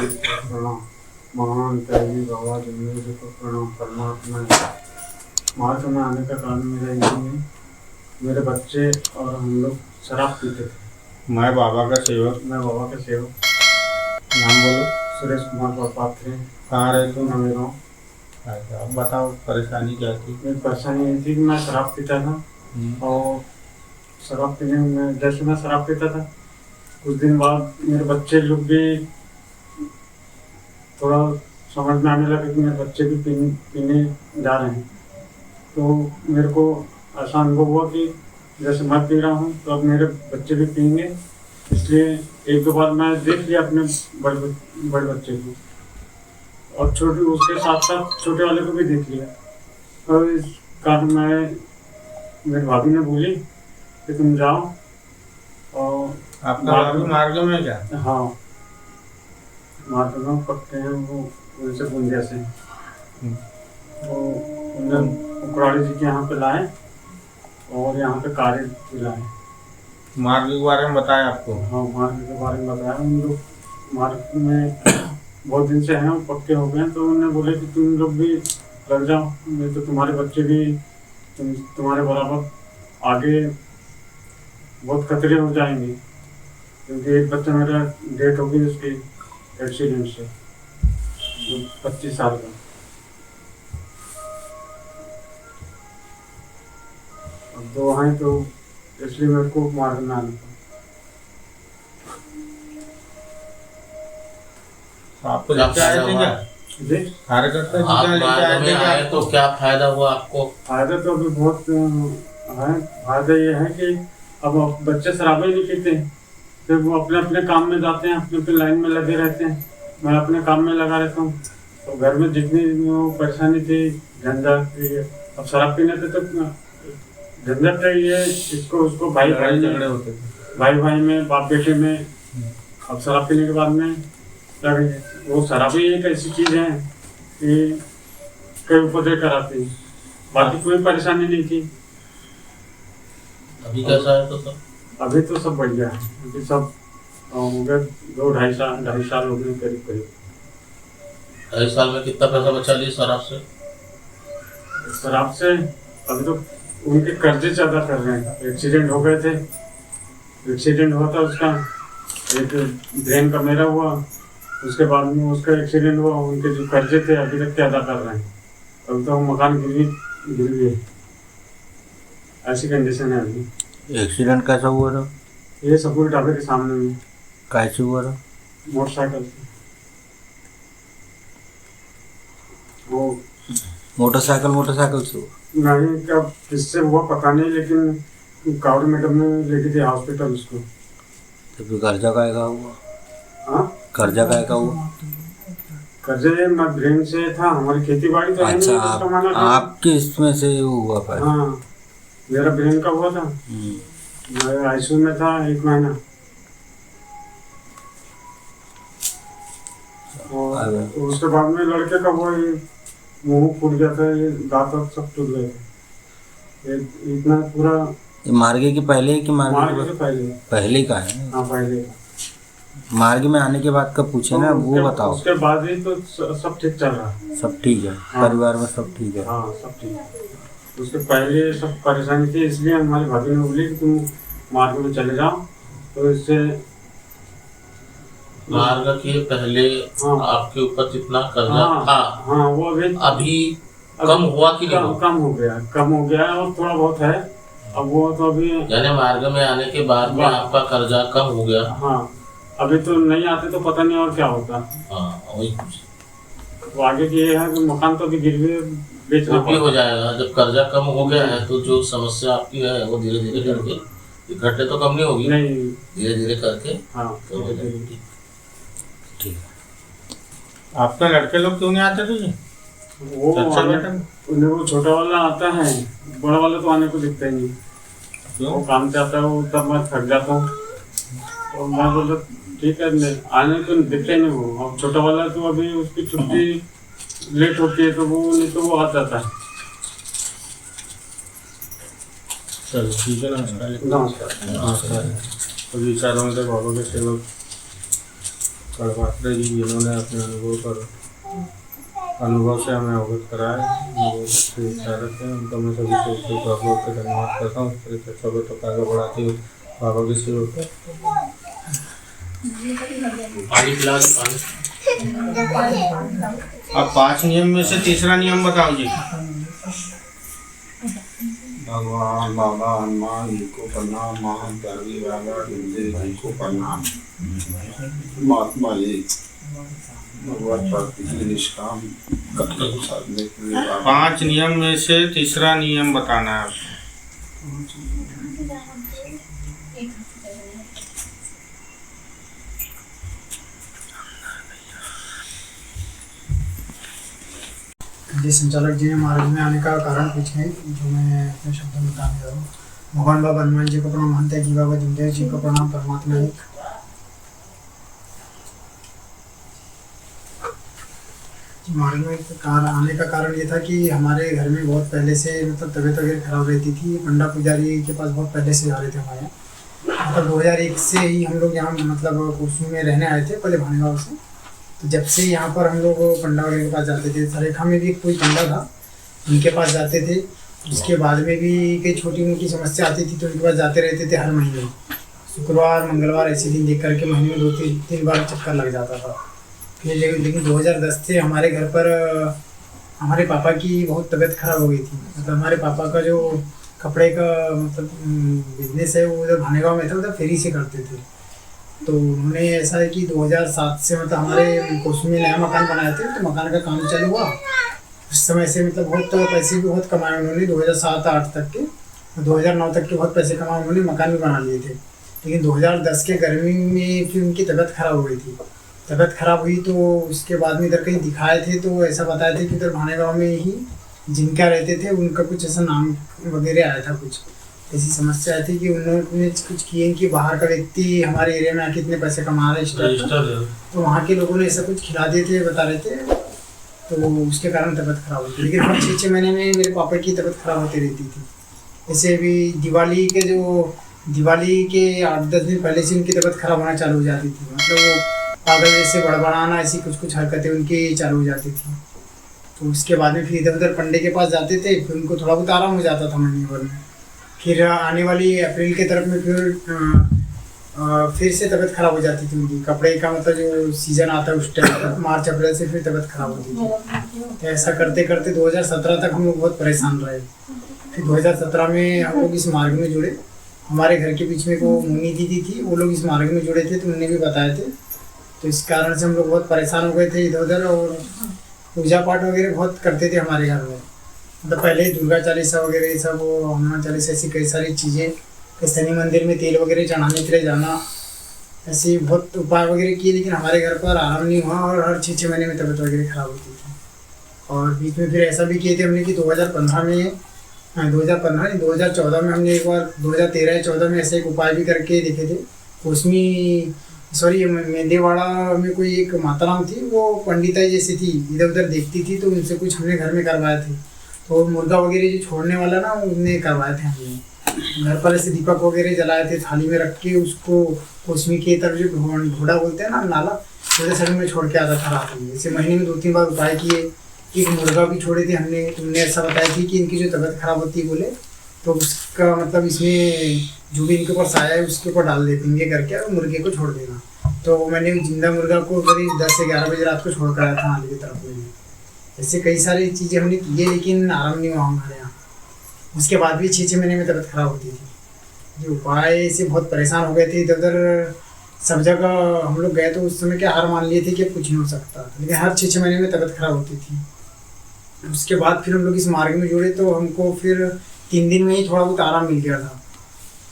प्रणाम। महान त्यागी बाबा जमीन को प्रणाम। परमात्मा मार्ग में आने का कारण मेरा यही है, मेरे बच्चे और हम लोग शराब पीते थे। मैं बाबा का सेवक। मैं बाबा का सेवक नाम बोलो। सुरेश कुमार पात्रे। कहाँ रहते हो? नवे गाँव। अच्छा, अब बताओ परेशानी क्या थी? मेरी परेशानी ये थी कि मैं शराब पीता था और शराब पीने में जैसे मैं शराब पीता था कुछ दिन बाद मेरे बच्चे लोग भी थोड़ा समझ में आने लगे कि मेरे बच्चे भी पीने जा रहे हैं। तो मेरे को ऐसा अनुभव हुआ कि जैसे मैं पी रहा हूँ तो अब मेरे बच्चे भी पियेंगे, इसलिए एक दो बार मैं देख लिया अपने बड़े बच्चे को और छोटे उसके साथ साथ छोटे वाले को भी देख लिया। और इस कारण मेरी भाभी ने बोली कि तुम जाओ और आपका भाभी मार्ग में क्या? हाँ, मार्ग में पकते हैं वो उनसे बुंदिया से। वो उन्हें उकराड़ी जी के यहाँ पे लाए और यहाँ पे कार्य दिलाए। मार्ग के बारे में बताया आपको? हाँ, मार्ग के बारे में बताया। उन लोग मार्ग में बहुत दिन से हैं, वो पक्के हो गए, तो उन्होंने बोले कि तुम लोग भी लग जाओ, नहीं तो तुम्हारे बच्चे भी तुम्हारे बराबर आगे बहुत खतरे हो जाएंगे। क्योंकि एक बच्चा मेरा डेथ हो गई उसकी एक्सीडेंट से, 25 साल का। अब दो हैं तो इसलिए मेरे को मारना आना था। आपको लेके आए थे क्या? जी, कार्यकर्ता आप मार्ग में आए तो क्या फायदा हुआ आपको? फायदा तो अभी बहुत है। फायदा ये है कि अब बच्चे शराबे नहीं पीते, फिर वो अपने अपने काम में जाते हैं, अपने अपने लाइन में लगे रहते हैं। मैं अपने काम में लगा रहता हूँ, तो घर में जितनी वो परेशानी थी, झंझट थी, अब शराब पीने से तो झंझट है, ये इसको उसको भाई भाई झगड़े होते थे, भाई भाई में, बाप बेटे में। अब शराब पीने के बाद में वो शराबी एक ऐसी चीज है कि कई उपद्रव कराती है, बाकी कोई परेशानी नहीं थी। अभी कैसा है तो सब? अभी तो सब बढ़िया है, अभी सब हो गए 2-2.5 साल हो गए करीब करीब। 2.5 साल में कितना पैसा बचा लिया शराब से? शराब से अभी तो उनके कर्जे ज्यादा कर रहे हैं। एक्सीडेंट हो गए थे, एक्सीडेंट हुआ था उसका, एक ब्रेन का मेरा हुआ, उसके बाद में उसका एक्सीडेंट हुआ, उनके जो कर्जे थे अभी तक क्या अदा कर रहे हैं। अभी तो मकान गिर गए, ऐसी कंडीशन है अभी। एक्सीडेंट कैसा हुआ था? ये सपूर ढाबे के सामने में। कैसे हुआ था? मोटरसाइकिल से। वो मोटरसाइकिल से हुआ? नहीं, कब किससे हुआ पता नहीं, लेकिन कावड़ मैडम ने लेके थे हॉस्पिटल उसको। तो फिर कर्जा कायका हुआ? हाँ, कर्जा कायका हुआ? कर्जे मैं ब्रेन से था, हमारी खेती बाड़ी तो अच्छा, नहीं, आपके इसमें से हुआ पर? हाँ, मेरा ब्रेन का हुआ था, मैं आईसीयू में था 1 महीना। और उसके बाद में लड़के का हुआ, ये मुंह फूट गया था, ये दांत सब टूट गए थे। इतना पूरा। ये मार्गे के पहले कि मार्ग से पहले? पहले का है? हाँ, पहले। मार्ग में आने के बाद का पूछे ना, वो बताओ। उसके बाद ही तो सब ठीक चल रहा है। सब ठीक है? हाँ, परिवार में सब ठीक है? हाँ, सब ठीक है। उसके पहले सब परेशानी थी, इसलिए हमारी भाभी ने बोली कि तुम मार्ग में चले जाओ, तो इससे मार्ग के पहले हाँ, आपके ऊपर जितना कर्जा हाँ, था, हाँ, वो अभी कम हुआ कि नहीं? कम हो गया और थोड़ा बहुत है। अब वो तो अभी यानी मार्ग में आने के बाद में आपका कर्जा कम हो गया? हाँ, अभी तो नहीं आते तो पता नहीं और क्या होता। हाँ, वही कुछ वो आगे की ये है कि मकान तो अभी गिरवी बेचना भी हो जाएगा। जब कर्जा कम हो गया है तो जो समस्या आपकी है वो धीरे धीरे करके, इकट्ठे तो कम नहीं होगी, नहीं, धीरे धीरे करके हाँ, तो हो जाएगी। ठीक है। आपके लड़के लोग क्यों नहीं आते थे? वो वो छोटा वाला आता है, बड़ा वाला तो आने को दिखता ही नहीं। वो काम से आता है, वो तब मैं थक जाता हूँ और मैं बोलता ठीक है, आने को दिखता ही नहीं वो। अब छोटा वाला तो अभी उसकी छुट्टी लेट होती है, तो वो नहीं तो वो आ जाता है। चलो ठीक है, नमस्कार। नमस्कार। नमस्कार। विचारों में तो बाबा के सेवक कड़वात्रे जी जिन्होंने अपने अनुभव से हमें अवगत कराया, वो अच्छे विचारक हैं। उनका मैं सभी से बहुत बहुत धन्यवाद करता हूँ। इस तरह से सभी तक आगे बढ़ाते हुए बाबा के सेवक को पानी पिला दो, पानी। अब 5 नियम में से तीसरा नियम बताओ जी। भगवान बाबा हनुमान जी को प्रणाम, महात्यागी बाबा गुरुदेव जी को प्रणाम। महात्मा जी भगवत प्राप्ति के निष्काम साधने के लिए 5 नियम में से तीसरा नियम बताना है। जी संचालक जी ने मार्ग में आने का कारण पूछे, जो मैं अपने शब्दों में बताने जा रहा हूँ। भगवान बाबा हनुमान जी को प्रणाम, महात्यागी बाबा गुरुदेव जी को प्रणाम। परमात्मा एक मार्ग में आने का कारण ये था कि हमारे घर में बहुत पहले से मतलब तबीयत वगैरह खराब रहती थी। पंडा पुजारी के पास बहुत पहले से आ रहे थे हमारे यहाँ। मतलब 2001 से ही हम लोग यहाँ मतलब कुर्सू में रहने आए थे, पहले भानेगांव से। तो जब से यहाँ पर हम लोग पंडा वगैरह के पास जाते थे, सरेखा में भी कोई पंडा था, उनके पास जाते थे। उसके बाद में भी कई छोटी मोटी समस्या आती थी तो उनके पास जाते रहते थे हर महीने। शुक्रवार मंगलवार ऐसे दिन देख करके महीने में 2-3 बार चक्कर लग जाता था। फिर लेकिन 2010 से हमारे घर पर हमारे पापा की बहुत तबीयत खराब हो गई थी। मतलब हमारे पापा का जो कपड़े का मतलब बिजनेस है वो उधर भानेगांव में था, उधर फेरी से करते थे। तो उन्होंने ऐसा है कि 2007 से मतलब हमारे कोसू में नया मकान बनाए थे, तो मकान का काम चालू हुआ। उस समय से मतलब बहुत पैसे भी बहुत कमाए उन्होंने 2007-8 तक के, 2009 तक के बहुत पैसे कमाए उन्होंने, मकान भी बना लिए थे। लेकिन 2010 के गर्मी में फिर उनकी तबीयत खराब हो गई थी। तबीयत खराब हुई तो उसके बाद में इधर कहीं दिखाए थे, तो ऐसा बताया था कि इधर भानेगांव में ही जिनका रहते थे उनका कुछ ऐसा नाम वगैरह आया था, कुछ ऐसी समस्या आई थी कि उन्होंने कुछ किए कि बाहर का व्यक्ति हमारे एरिया में आके इतने पैसे कमा रहे हैं, तो वहाँ के लोगों ने ऐसा कुछ खिला दिए थे, बता रहे थे। तो उसके कारण तबीयत खराब होती थी। लेकिन हर 6 महीने में मेरे पापा की तबीयत खराब होती रहती थी। ऐसे भी दिवाली के 8-10 दिन पहले से उनकी तबीयत खराब होना चालू हो जाती थी। मतलब वो पागल जैसे बड़बड़ाना, ऐसी कुछ हरकतें उनकी चालू हो जाती थी। तो उसके बाद में फिर इधर उधर पंडे के पास जाते थे, फिर उनको थोड़ा बहुत आराम हो जाता था महीने भर में। फिर आने वाली अप्रैल के तरफ में फिर से तबीयत खराब हो जाती थी उनकी। कपड़े का मतलब जो सीज़न आता है उस टाइम मार्च अप्रैल से फिर तबीयत खराब होती थी। तो ऐसा करते करते 2017 तक हम लोग बहुत परेशान रहे। फिर 2017 में हम लोग इस मार्ग में जुड़े। हमारे घर के बीच में वो मुन्नी दीदी थी, वो लोग इस मार्ग में जुड़े थे, तो उन्होंने भी बताए थे। तो इस कारण से हम लोग बहुत परेशान हो गए थे इधर उधर, और पूजा पाठ वगैरह बहुत करते थे हमारे घर में। मतलब पहले दुर्गा चालीसा वगैरह ये सब, हनुमान चालीसा, ऐसी कई सारी चीज़ें, शनि मंदिर में तेल वगैरह चढ़ाने के लिए जाना, ऐसे बहुत उपाय वगैरह किए, लेकिन हमारे घर पर आराम नहीं हुआ और हर 6 महीने में तबीयत वगैरह खराब होती थी। और बीच में फिर ऐसा भी किए थे हमने कि 2014 में हमने एक बार 2013 या 14 में ऐसे एक उपाय भी करके देखे थे। मेंदेवाड़ा में कोई एक माता राम थी, वो पंडिता जैसी थी, इधर उधर देखती थी, तो उनसे कुछ हमने घर में करवाए थे। तो मुर्गा वगैरह जो छोड़ने वाला ना, उनने करवाए थे हमने। घर पर ऐसे दीपक वगैरह जलाए थे, थाली में रख के उसको कोसमी की तरफ जो घोड़ा बोलते हैं ना, नाला, उधर साइड में छोड़ के आता था रात में। ऐसे महीने में 2-3 बार उपाय किए। एक मुर्गा भी छोड़े थे हमने। उनने ऐसा बताया थी कि इनकी जो तबीयत खराब होती है बोले, तो उसका मतलब इसमें जो भी इनके ऊपर साया है उसके ऊपर डाल देंगे करके, और मुर्गे को छोड़ देना। तो मैंने जिंदा मुर्गा को करीब 10 से 11 बजे रात को छोड़ कर आया था नाली की तरफ में। ऐसे कई सारी चीज़ें हमने की है, लेकिन आराम नहीं हुआ हमारे यहाँ। उसके बाद भी 6 महीने में तबीयत खराब होती थी। जो उपाय से बहुत परेशान हो गए थे, इधर उधर सब जगह हम लोग गए, तो उस समय क्या हार मान लिए थे कि कुछ नहीं हो सकता, लेकिन हर 6 महीने में तबीयत खराब होती थी। उसके बाद फिर हम लोग इस मार्ग में जुड़े, तो हमको फिर 3 दिन में ही थोड़ा बहुत आराम मिल गया था।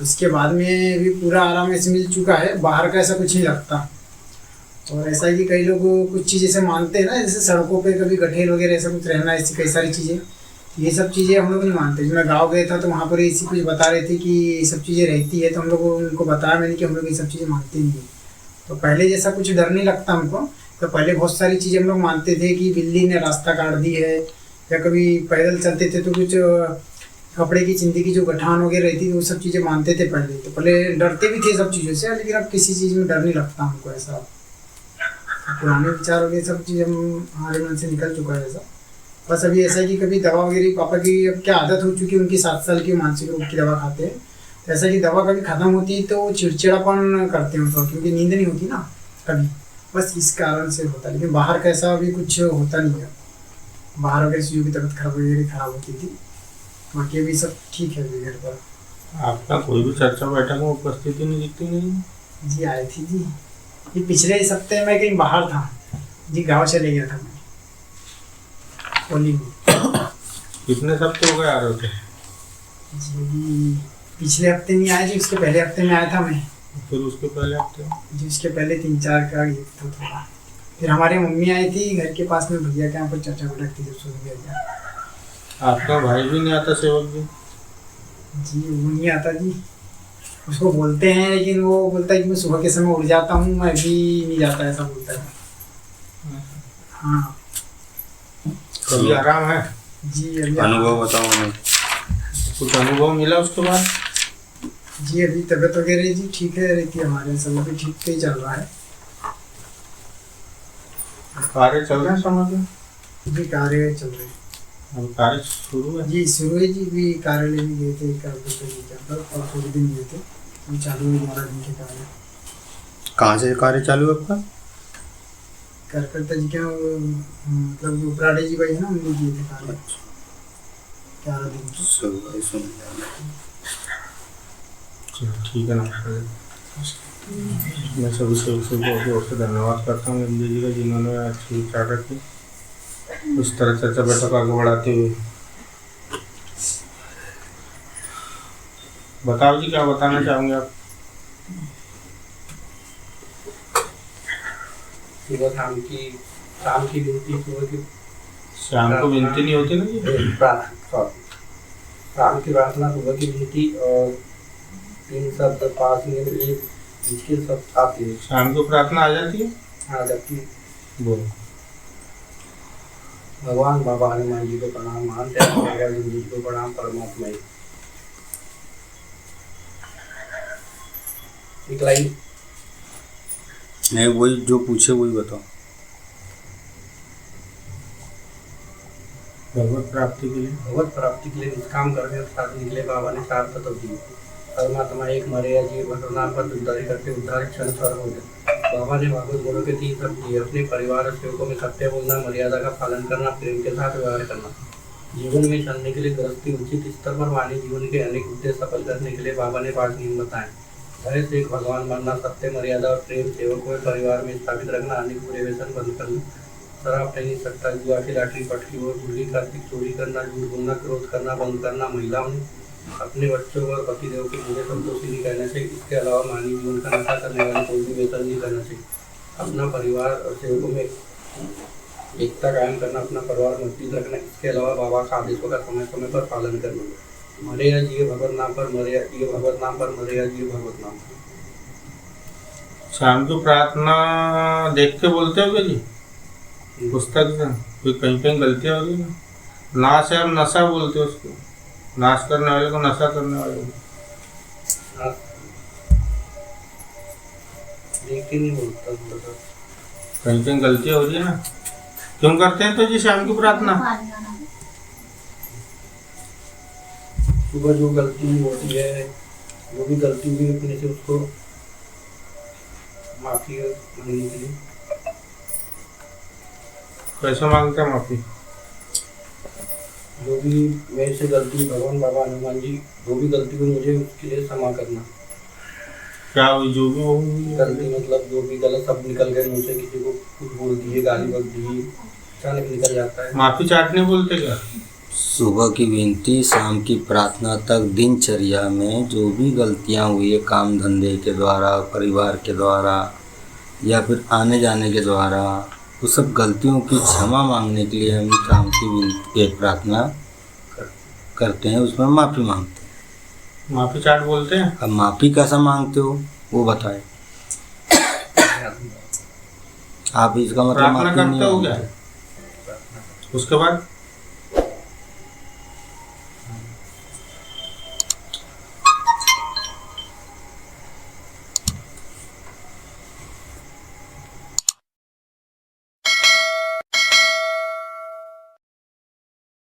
उसके बाद में भी पूरा आराम ऐसे मिल चुका है, बाहर का ऐसा कुछ नहीं लगता। और ऐसा है कि कई लोग कुछ चीज़ ऐसे मानते हैं ना, जैसे सड़कों पे कभी गठेल वगैरह ऐसा कुछ रहना, ऐसी कई सारी चीज़ें, ये सब चीज़ें हम लोग नहीं मानते। जब मैं गाँव गया था तो वहाँ पर ऐसी कुछ बता रहे थे कि ये सब चीज़ें रहती है, तो हम लोग उनको बताया मैंने कि हम लोग ये सब चीज़ें मानते नहीं हैं। तो पहले जैसा कुछ डर नहीं लगता हमको। तो पहले बहुत सारी चीज़ें हम लोग मानते थे कि बिल्ली ने रास्ता काट दी है, या कभी पैदल चलते थे तो कुछ कपड़े की चिंदी की जो गठान वगैरह रहती थी, वो सब चीज़ें मानते थे पहले। तो पहले डरते भी थे सब चीज़ों से, लेकिन अब किसी चीज़ में डर नहीं लगता हमको ऐसा। पुराने विचार हो गए, सब चीज़ हम हमारे मन से निकल चुका है सब। बस अभी ऐसा है कि कभी दवा वगैरह पापा की अब क्या आदत हो चुकी है, उनकी 7 साल की मानसिक रोग की दवा खाते हैं, तो ऐसा कि दवा कभी ख़त्म होती है तो वो चिड़चिड़ापन करते हैं थोड़ा, क्योंकि नींद नहीं होती ना कभी, बस इस कारण से होता है। लेकिन बाहर का ऐसा अभी कुछ होता नहीं है, बाहर वगैरह से जो भी तबीयत खराब होती थी, बाकी अभी सब ठीक है अभी घर पर। आपका कोई भी चर्चा बैठक में उपस्थिति नहीं दिखती नहीं? जी आई थी जी, ये पिछले हफ्ते मैं कहीं बाहर था जी, गाँव चले गया था मैं होली में। कितने हफ्ते हो गए आ रहे थे? जी अभी पिछले हफ्ते नहीं आया जी, उसके पहले हफ्ते में आया था मैं। फिर उसके पहले हफ्ते? जी उसके पहले 3-4 का ये था थोड़ा। फिर हमारी मम्मी आई थी घर के पास में, भैया के यहाँ पर चर्चा बैठक थी, जब सुन गया। आपका भाई भी नहीं आता सेवक जी? जी वो नहीं आता जी, उसको बोलते हैं लेकिन वो बोलता है कि मैं सुबह के समय उठ जाता हूँ, मैं भी नहीं जाता, ऐसा बोलता है। हाँ कभी आराम है? जी अभी अनुभव बताओ हमें। कुछ अनुभव मिला उसके बाद? जी अभी तबीयत वगैरह जी ठीक है रहती है हमारे, सब अभी ठीक से ही चल रहा है। कार्य चल रहे हैं समझ में? जी कार्य चल रहे हैं अब कार्य शुरू है? जी, शुरू है जी। भी कार्यालय में गए थे और थोड़े दिन गए थे, हम चालू है 12 दिन के कार्य। कहाँ से कार्य चालू है आपका? कार्यकर्ता जी क्या मतलब जो उपराडे जी भाई है ना, उन्होंने किए थे कार्य 11 दिन की। सुन ठीक है, नमस्कार। मैं सभी सेवकों को ओर से धन्यवाद करता हूँ इंद्र जी का, जिन्होंने अच्छी विचार रखी, उस तरह चर्चा बैठक आगे बढ़ाते हुए। बताओ जी, क्या बताना चाहोगे आप? सुबह शाम की विनती, सुबह की शाम को विनती नहीं होती ना जी? शाम की प्रार्थना, सुबह की विनती और 3 शब्द 5 मिनट एक मुश्किल सब आती है। शाम को प्रार्थना आ जाती है? हाँ जबकि बोलो। भगवान बाबा हनुमान जी को प्रणाम, महान बाबा जी को प्रणाम, परमात्मा एक लाइन नहीं, वही जो पूछे वही बताओ। भगवत प्राप्ति के लिए, भगवत प्राप्ति के लिए निष्काम करने और साथ निकले बाबा ने 4 तत्व दिए। परमात्मा एक, मरेया जीव भगवान पर उद्धारी करते उद्धार क्षण स्वर हो गए। बाबा ने भागवत गुरु के 3 शब्द दिए, अपने परिवार और सेवकों में सत्य बोलना, मर्यादा का पालन करना, प्रेम के साथ व्यवहार करना। जीवन में चलने के लिए गृहस्थी उचित स्तर पर वाणी जीवन के अनेक उद्देश्य सफल करने के लिए बाबा ने 5 नियम बताए। धैर्य से एक भगवान मानना, सत्य, मर्यादा और प्रेम, सेवकों में परिवार में स्थापित रखना, अनेक बुरे व्यसन बंद करना, शराब पीनी, सट्टा, जुआ की लाटरी पटकी और गुल्ली कार्तिक चोरी करना, झूठ बोलना, क्रोध करना बंद करना। महिलाओं ने अपने बच्चों और पतिदेव के मुझे संतोषी नहीं कहना चाहिए। इसके अलावा मानवीय जीवन का नशा करने वाले कोई भी व्यसन नहीं करना चाहिए। अपना परिवार और सेवकों में एकता कायम करना, अपना परिवार मजबूत रखना। इसके अलावा बाबा का आदेशों का समय समय पर पालन करना। मरेया जी भगवत नाम पर, मरेया जी भगवत नाम पर, मरेया जी भगवत नाम पर। शाम को प्रार्थना देख के बोलते हो जी? पुस्तक से कोई कहीं कहीं गलतियाँ हो गई ना? नाश है, आप नशा बोलते हो उसको, नाश करने वाले को, नशा करने वाले को। देख के नहीं बोलता थोड़ा सा, कहीं कहीं गलतियाँ हो रही है ना? क्यों करते हैं तो जी शाम की प्रार्थना? सुबह जो गलती होती है, वो भी गलती हुई अपने से, उसको माफी मांगने के लिए। कैसे मांगते हैं माफी? जो भी मेरे से गलती, भगवान बाबा हनुमान जी जो भी गलती हुई मुझे उसके लिए क्षमा करना। क्या हुई? जो भी वो हुई गलती मतलब जो भी गलत शब्द निकल गए मुझसे, किसी को कुछ बोल दिए, गाली बक दी, अचानक निकल जाता है। माफी चाटने बोलते क्या? सुबह की विनती, शाम की प्रार्थना तक दिनचर्या में जो भी गलतियां हुई है काम धंधे के द्वारा, परिवार के द्वारा या फिर आने जाने के द्वारा, वो सब गलतियों की क्षमा मांगने के लिए हम शाम की विनती प्रार्थना करते हैं, उसमें माफ़ी मांगते हैं। माफी चाट बोलते हैं। अब माफ़ी कैसा मांगते हो वो बताएं। आप इसका मतलब प्रार्थना माफ़ी करते नहीं हो क्या? मांगते। उसके बाद